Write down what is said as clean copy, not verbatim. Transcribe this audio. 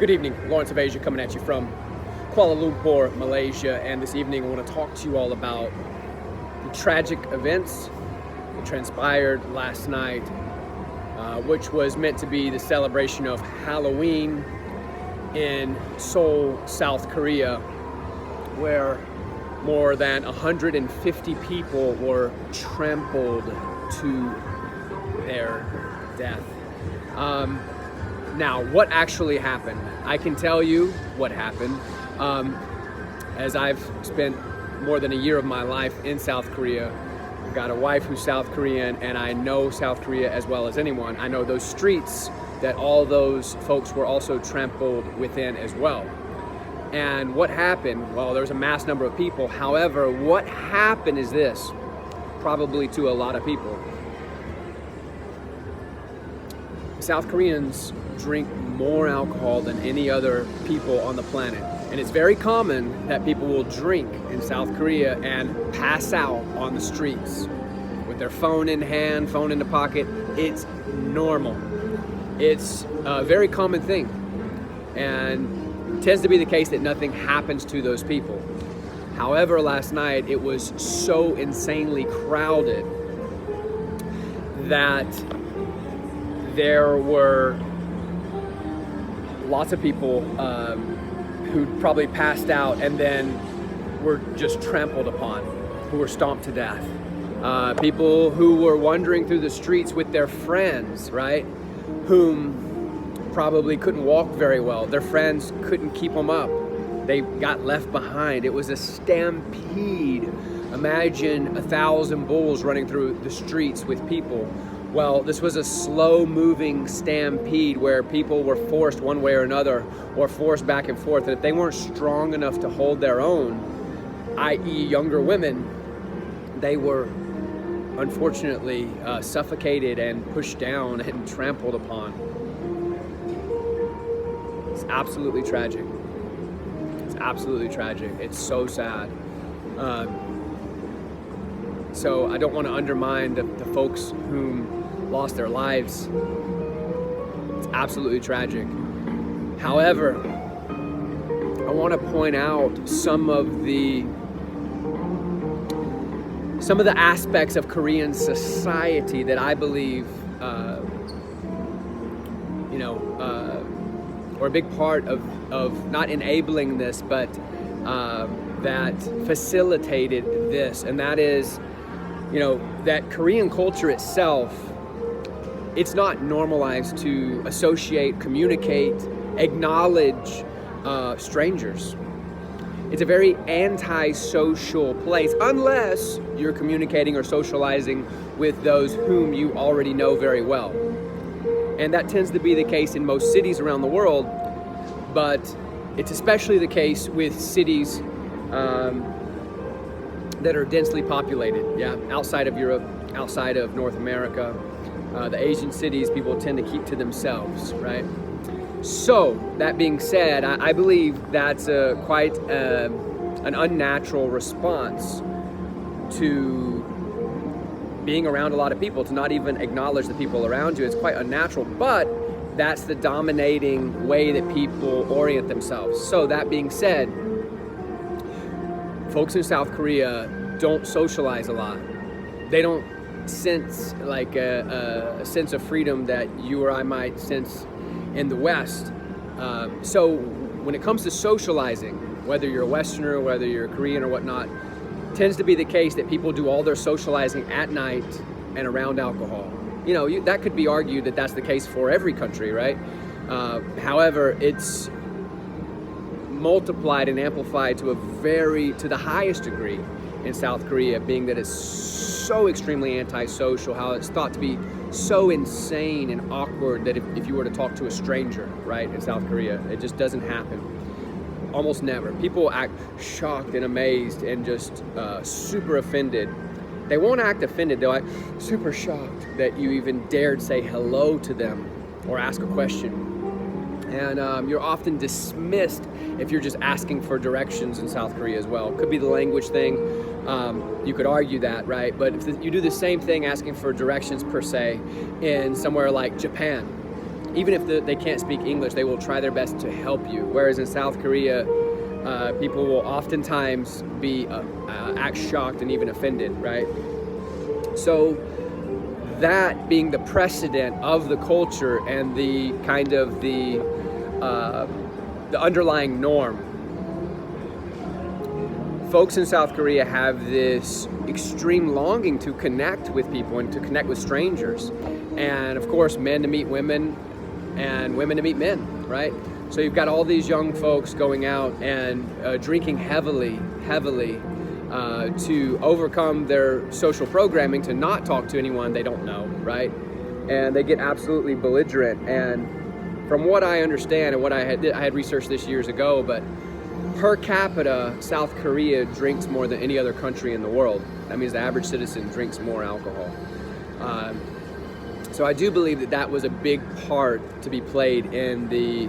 Good evening, Lawrence of Asia coming at you from Kuala Lumpur, Malaysia, and this evening I want to talk to you all about the tragic events that transpired last night, which was meant to be the celebration of Halloween in Seoul, South Korea, where more than 150 people were trampled to their death. Now, what actually happened? I can tell you what happened. As I've spent more than a year of my life in South Korea, I've got a wife who's South Korean, and I know South Korea as well as anyone. I know those streets that all those folks were also trampled within as well. And what happened? Well, there was a mass number of people. However, what happened is this, probably to a lot of people. South Koreans drink more alcohol than any other people on the planet. And it's very common that people will drink in South Korea and pass out on the streets with their phone in hand, phone in the pocket. It's normal. It's a very common thing. And it tends to be the case that nothing happens to those people. However, last night it was so insanely crowded that there were lots of people who probably passed out and then were just trampled upon, who were stomped to death. People who were wandering through the streets with their friends, right? Whom probably couldn't walk very well. Their friends couldn't keep them up. They got left behind. It was a stampede. Imagine 1,000 bulls running through the streets with people. Well, this was a slow-moving stampede where people were forced one way or another, or forced back and forth. And if they weren't strong enough to hold their own, i.e. younger women, they were unfortunately suffocated and pushed down and trampled upon. It's absolutely tragic. It's absolutely tragic. It's so sad. So I don't want to undermine the folks whom lost their lives. It's absolutely tragic. However, I want to point out some of the aspects of Korean society that I believe, or a big part of not enabling this, but that facilitated this, and that is, that Korean culture itself, it's not normalized to associate, communicate, acknowledge strangers. It's a very anti-social place unless you're communicating or socializing with those whom you already know very well. And that tends to be the case in most cities around the world, but it's especially the case with cities that are densely populated, outside of Europe, outside of North America. The Asian cities, people tend to keep to themselves, right? So, that being said, I believe that's quite an unnatural response to being around a lot of people, to not even acknowledge the people around you. It's quite unnatural, but that's the dominating way that people orient themselves. So, that being said, folks in South Korea don't socialize a lot. They don't sense like a sense of freedom that you or I might sense in the West. So when it comes to socializing, whether you're a Westerner, whether you're a Korean or whatnot, tends to be the case that people do all their socializing at night and around alcohol. That could be argued that that's the case for every country, right? However, it's multiplied and amplified to the highest degree in South Korea, being that it's so extremely antisocial, how it's thought to be so insane and awkward that if you were to talk to a stranger, right, in South Korea, it just doesn't happen. Almost never. People act shocked and amazed and just super offended. They won't act offended, they'll act super shocked that you even dared say hello to them or ask a question. And you're often dismissed if you're just asking for directions in South Korea as well. Could be the language thing. You could argue that, right? But if you do the same thing asking for directions per se in somewhere like Japan, even if they can't speak English, they will try their best to help you. Whereas in South Korea, people will oftentimes be act shocked and even offended, right? So that being the precedent of the culture and the kind of the underlying norm, folks in South Korea have this extreme longing to connect with people and to connect with strangers. And of course, men to meet women and women to meet men, right? So you've got all these young folks going out and drinking heavily to overcome their social programming, to not talk to anyone they don't know, right? And they get absolutely belligerent. And from what I understand, and what I had researched this years ago, but per capita, South Korea drinks more than any other country in the world. That means the average citizen drinks more alcohol. So I do believe that was a big part to be played in the